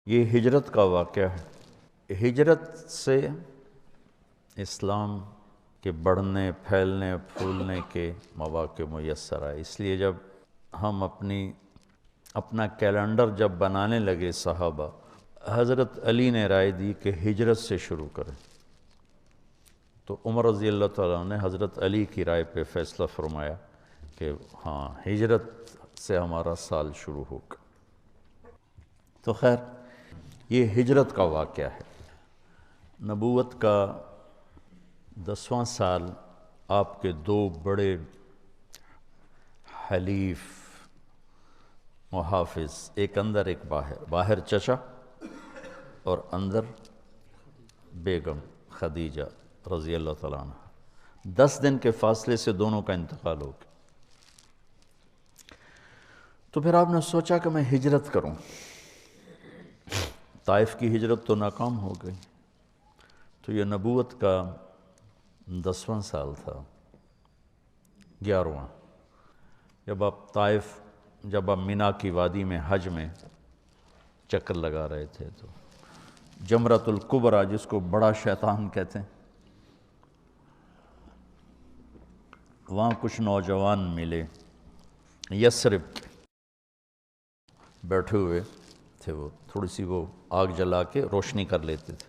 یہ ہجرت کا واقعہ ہے۔ ہجرت سے اسلام کے بڑھنے، پھیلنے، پھولنے کے مواقع میسر آئے۔ اس لیے جب ہم اپنا کیلنڈر جب بنانے لگے صحابہ، حضرت علی نے رائے دی کہ ہجرت سے شروع کریں، تو عمر رضی اللہ تعالیٰ عنہ نے حضرت علی کی رائے پہ فیصلہ فرمایا کہ ہاں ہجرت سے ہمارا سال شروع ہوگا۔ تو خیر یہ ہجرت کا واقعہ ہے۔ نبوت کا 10واں سال آپ کے دو بڑے حلیف محافظ، ایک اندر ایک باہر، باہر چچا اور اندر بیگم خدیجہ رضی اللہ تعالیٰ عنہ، 10 دن کے فاصلے سے دونوں کا انتقال ہو گیا۔ تو پھر آپ نے سوچا کہ میں ہجرت کروں۔ طائف کی ہجرت تو ناکام ہو گئی، تو یہ نبوت کا 10واں سال تھا، 11واں، جب آپ مینا کی وادی میں حج میں چکر لگا رہے تھے، تو جمرۃ الکبریٰ جس کو بڑا شیطان کہتے ہیں، وہاں کچھ نوجوان ملے، یثرب کے بیٹھے ہوئے تھے، وہ تھوڑی سی وہ آگ جلا کے روشنی کر لیتے تھے۔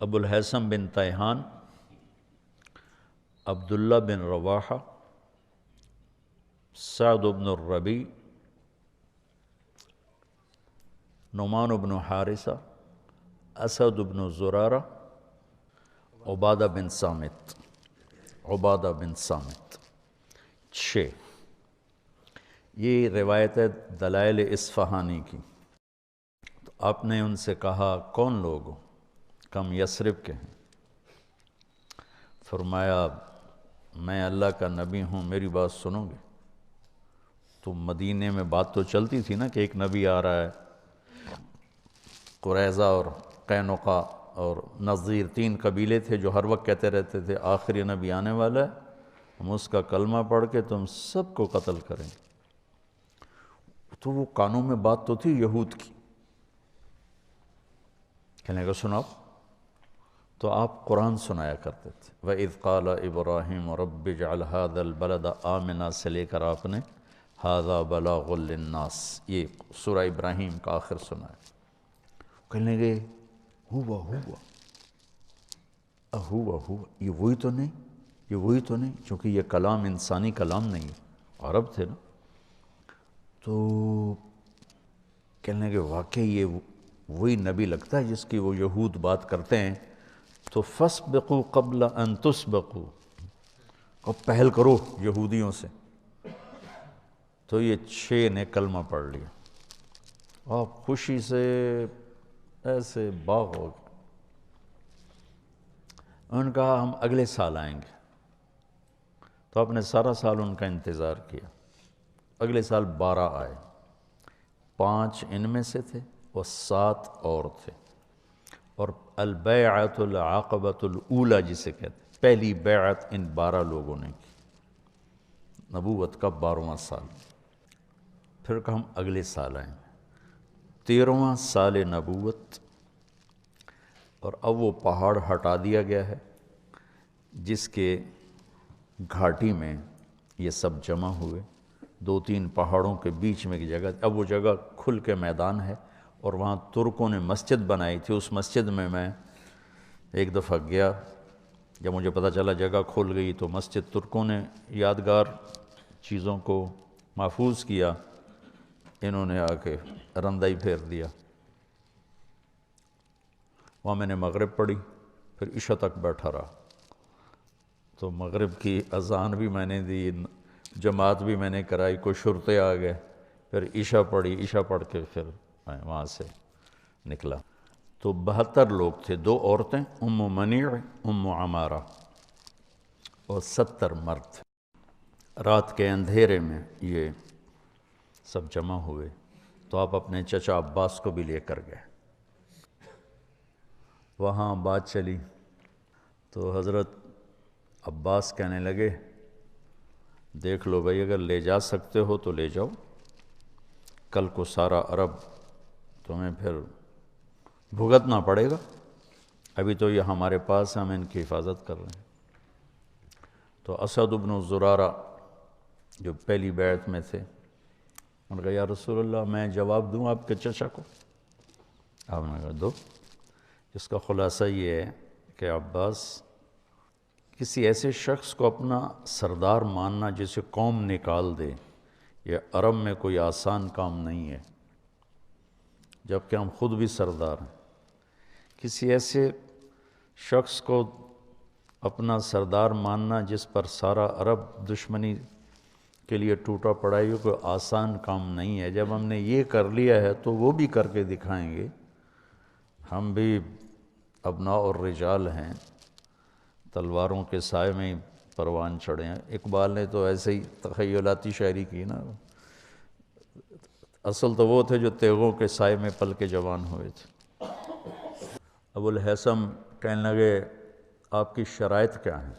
ابو الہیثم بن تیہان، عبداللہ بن رواحہ، سعد بن الربیع، نعمان بن حارثہ، اسد بن زرارہ، عبادہ بن صامت، 6۔ یہ روایت ہے دلائل اصفہانی کی۔ تو آپ نے ان سے کہا کون لوگ ہو؟ کم یثرب کے ہیں۔ فرمایا میں اللہ کا نبی ہوں، میری بات سنو گے؟ تو مدینے میں بات تو چلتی تھی نا کہ ایک نبی آ رہا ہے، قریظہ اور قینقاع اور نذیر 3 قبیلے تھے جو ہر وقت کہتے رہتے تھے آخری نبی آنے والا ہے، ہم اس کا کلمہ پڑھ کے تم سب کو قتل کریں۔ تو وہ کانوں میں بات تو تھی یہود کی، کہنے کا سناؤ، تو آپ قرآن سنایا کرتے تھے۔ وَإِذْ قَالَ إِبْرَاهِيمُ رَبِّ اجْعَلْ هَذَا الْبَلَدَ آمِنًا سے لے کر آپ نے هَذَا بَلَاغٌ لِلنَّاسِ، یہ سورہ ابراہیم کا آخر سنایا۔ کہنے لگے ہوا یہ وہی تو نہیں، چونکہ یہ کلام انسانی کلام نہیں ہے، عرب تھے نا۔ تو کہنے لگے واقعی یہ وہی نبی لگتا ہے جس کی وہ یہود بات کرتے ہیں، تو فَاسْبِقُوا قَبْلَ أَن تُسْبَقُوا، اب پہل کرو یہودیوں سے۔ تو یہ 6 نے کلمہ پڑھ لیا، آپ خوشی سے ایسے باغ ہو گئے۔ انہوں نے کہا ہم اگلے سال آئیں گے۔ تو آپ نے سارا سال ان کا انتظار کیا۔ اگلے سال 12 آئے، 5 ان میں سے تھے اور 7 اور تھے، اور البیعۃ العقبۃ الاولیٰ جسے کہتے ہیں، پہلی بیعت ان 12 لوگوں نے کی، نبوت کا 12واں سال۔ پھر کہ ہم اگلے سال آئیں گے، 13واں سال نبوت، اور اب وہ پہاڑ ہٹا دیا گیا ہے جس کے گھاٹی میں یہ سب جمع ہوئے، 2-3 پہاڑوں کے بیچ میں ایک جگہ، اب وہ جگہ کھل کے میدان ہے، اور وہاں ترکوں نے مسجد بنائی تھی۔ اس مسجد میں ایک دفعہ گیا، جب مجھے پتہ چلا جگہ کھل گئی، تو مسجد ترکوں نے یادگار چیزوں کو محفوظ کیا، انہوں نے آ کے رندائی پھیر دیا۔ وہاں میں نے مغرب پڑھی، پھر عشاء تک بیٹھا رہا۔ تو مغرب کی اذان بھی میں نے دی، جماعت بھی میں نے کرائی، کوئی شرطے آ گئے، پھر عشاء پڑھی، عشاء پڑھ کے پھر میں وہاں سے نکلا۔ تو 72 لوگ تھے، 2 عورتیں ام منیع، ام عمارہ، اور 70 مرد۔ رات کے اندھیرے میں یہ سب جمع ہوئے، تو آپ اپنے چچا عباس کو بھی لے کر گئے۔ وہاں بات چلی تو حضرت عباس کہنے لگے دیکھ لو بھائی، اگر لے جا سکتے ہو تو لے جاؤ، کل کو سارا عرب تمہیں پھر بھگتنا پڑے گا، ابھی تو یہ ہمارے پاس ہم ان کی حفاظت کر رہے ہیں۔ تو اسد بن زرارہ جو پہلی بیعت میں تھے، انہوں نے کہا یا رسول اللہ میں جواب دوں آپ کے چچا کو؟ آپ نے کہا دو۔ جس کا خلاصہ یہ ہے کہ عباس، کسی ایسے شخص کو اپنا سردار ماننا جسے قوم نکال دے، یہ عرب میں کوئی آسان کام نہیں ہے، جبکہ ہم خود بھی سردار ہیں۔ کسی ایسے شخص کو اپنا سردار ماننا جس پر سارا عرب دشمنی کے لیے ٹوٹا پڑا ہے، یہ کوئی آسان کام نہیں ہے۔ جب ہم نے یہ کر لیا ہے تو وہ بھی کر کے دکھائیں گے۔ ہم بھی ابناء اور رجال ہیں، تلواروں کے سائے میں ہی پروان چڑھے ہیں۔ اقبال نے تو ایسے ہی تخیلاتی شاعری کی نا، اصل تو وہ تھے جو تیغوں کے سائے میں پل کے جوان ہوئے تھے۔ ابو الہیثم کہنے لگے آپ کی شرائط کیا ہیں؟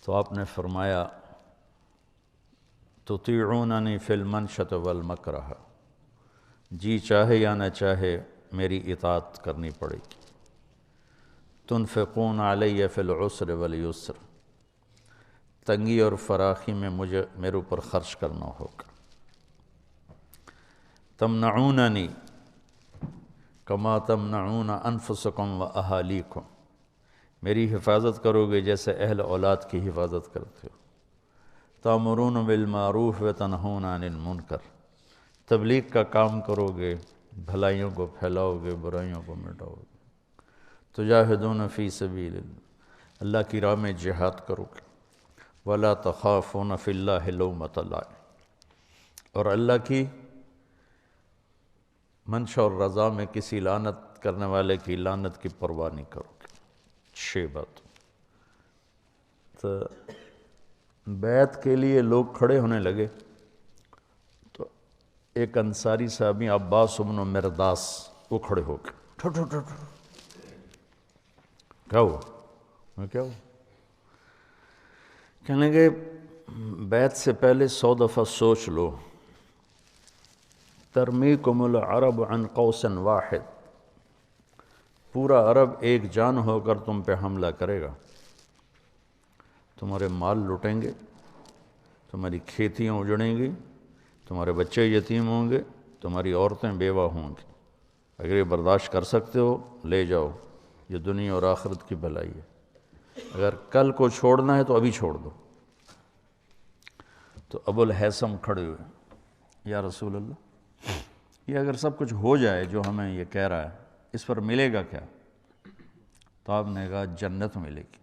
تو آپ نے فرمایا تطیعوننی فی المنشط والمکرہ، جی چاہے یا نہ چاہے میری اطاعت کرنی پڑے گی۔ تنفقون علی فی العسر والیسر، تنگی اور فراخی میں میرے اوپر خرچ کرنا ہوگا۔ تمنعوننی کما تمنعون انفسکم و اہالیکم، میری حفاظت کرو گے جیسے اہل اولاد کی حفاظت کرتے ہو۔ تأمرون بالمعروف و تنہون عن المنکر، تبلیغ کا کام کرو گے، بھلائیوں کو پھیلاؤ گے، برائیوں کو مٹاؤ گے۔ تجاہدون فی سبیل اللہ، اللہ کی راہ میں جہاد کرو گے۔ ولا تخافون فی اللہ لومۃ لائم، اور اللہ کی منشا اور رضا میں کسی لعنت کرنے والے کی لعنت کی پرواہ نہیں کرو گے۔ 6 بات۔ تو بیعت کے لیے لوگ کھڑے ہونے لگے تو ایک انصاری صحابی عباس بن مرداس وہ کھڑے ہو گئے، کیا ہوا؟ میں کیا ہوا؟ کہنے لگے بیعت سے پہلے 100 دفعہ سوچ لو، ترمیکم العرب عن قوس واحد، پورا عرب ایک جان ہو کر تم پہ حملہ کرے گا، تمہارے مال لٹیں گے، تمہاری کھیتیاں اجڑیں گی، تمہارے بچے یتیم ہوں گے، تمہاری عورتیں بیوہ ہوں گی۔ اگر یہ برداشت کر سکتے ہو لے جاؤ، یہ دنیا اور آخرت کی بھلائی ہے، اگر کل کو چھوڑنا ہے تو ابھی چھوڑ دو۔ تو ابو الہیثم کھڑے ہوئے، یا رسول اللہ یہ اگر سب کچھ ہو جائے جو ہمیں یہ کہہ رہا ہے، اس پر ملے گا کیا؟ تو آپ نے کہا جنت ملے گی۔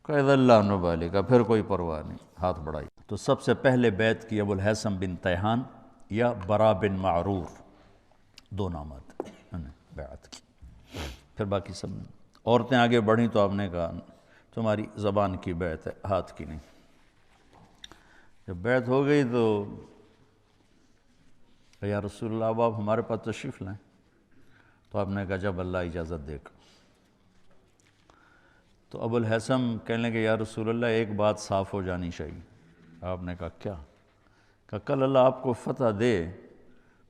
کہ اذا لا نبالی، کا پھر کوئی پرواہ نہیں، ہاتھ بڑھائی۔ تو سب سے پہلے بیعت کی ابو الہیثم بن تیہان یا برا بن معرور، 2 نامات انہوں نے بیعت کی، پھر باقی سب نے۔ عورتیں آگے بڑھیں تو آپ نے کہا تمہاری زبان کی بیعت ہے، ہاتھ کی نہیں۔ جب بیعت ہو گئی تو یا رسول اللہ اب آپ ہمارے پاس تشریف لائیں۔ تو آپ نے کہا جب اللہ اجازت دے گا۔ تو ابو الہیثم کہنے لگے یا رسول اللہ ایک بات صاف ہو جانی چاہیے۔ آپ نے کہا کیا؟ کہ کل اللہ آپ کو فتح دے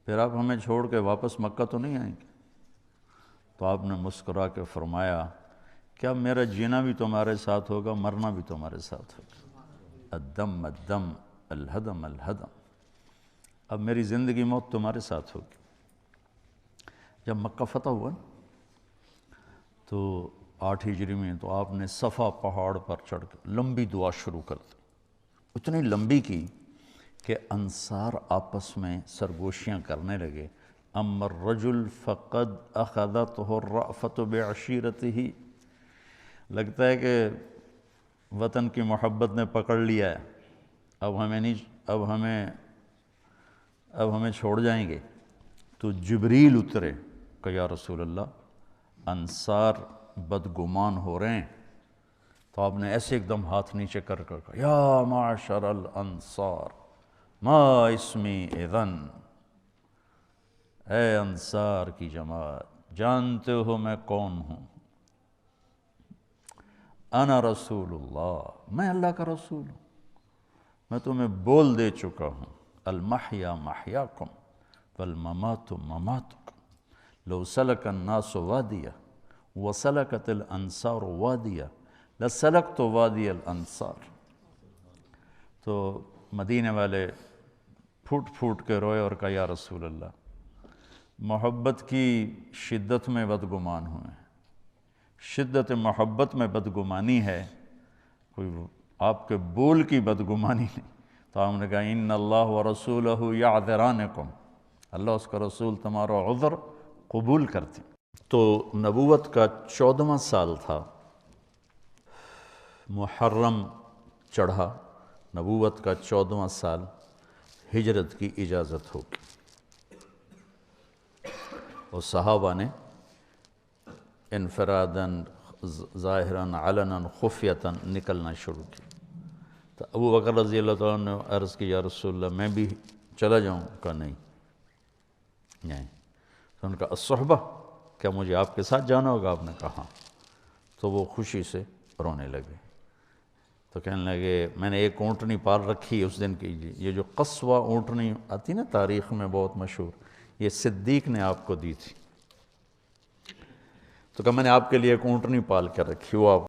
پھر آپ ہمیں چھوڑ کے واپس مکہ تو نہیں آئیں گے؟ تو آپ نے مسکرا کے فرمایا کیا میرا جینا بھی تمہارے ساتھ ہوگا، مرنا بھی تمہارے ساتھ ہوگا، الدم الدم الہدم الہدم، اب میری زندگی موت تمہارے ساتھ ہوگی۔ جب مکہ فتح ہوا تو 8 ہجری میں تو آپ نے صفا پہاڑ پر چڑھ کے لمبی دعا شروع کر دی، اتنی لمبی کی کہ انصار آپس میں سرگوشیاں کرنے لگے۔ اما الرجل فقد اخذته الرأفة بعشیرته، لگتا ہے کہ وطن کی محبت نے پکڑ لیا ہے، اب ہمیں چھوڑ جائیں گے۔ تو جبریل اترے کہ یا رسول اللہ انصار بدگمان ہو رہے ہیں۔ تو آپ نے ایسے ایک دم ہاتھ نیچے کر کہا یا معاشر الانصار ما اسمی اذن، اے انصار کی جماعت جانتے ہو میں کون ہوں؟ انا رسول اللہ، میں اللہ کا رسول ہوں، میں تمہیں بول دے چکا ہوں المحیا محیاکم والممات مماتکم لو سلک الناس وادیا وسلکت الانصار وادیا لسلکت وادی الانصار۔ تو مدینے والے پھوٹ پھوٹ کے روئے اور کہا یا رسول اللہ محبت کی شدت میں بدگمان ہوئے ہیں، شدت محبت میں بدگمانی ہے، کوئی آپ کے بول کی بدگمانی نہیں۔ تو ہم نے کہا ان اللہ ورسولہ یعذرانکم، اللہ اس کا رسول تمہارا عذر قبول کرتے۔ تو نبوت کا 14واں سال تھا، محرم چڑھا، نبوت کا 14واں سال، ہجرت کی اجازت ہوگی، اور صحابہ نے انفراداً ظاہراً علناً خفیتاً نکلنا شروع کیا۔ تو ابو بکر رضی اللہ تعالیٰ نے عرض کی یا رسول اللہ میں بھی چلا جاؤں؟ کہا نہیں۔ تو ان کا الصحبہ، کیا مجھے آپ کے ساتھ جانا ہوگا؟ آپ نے کہا ہاں۔ تو وہ خوشی سے رونے لگے، تو کہنے لگے میں نے ایک اونٹنی پال رکھی اس دن کی، یہ جو قصوہ اونٹنی آتی نا تاریخ میں بہت مشہور، یہ صدیق نے آپ کو دی تھی۔ تو کہا میں نے آپ کے لیے ایک اونٹنی پال کر رکھی، وہ آپ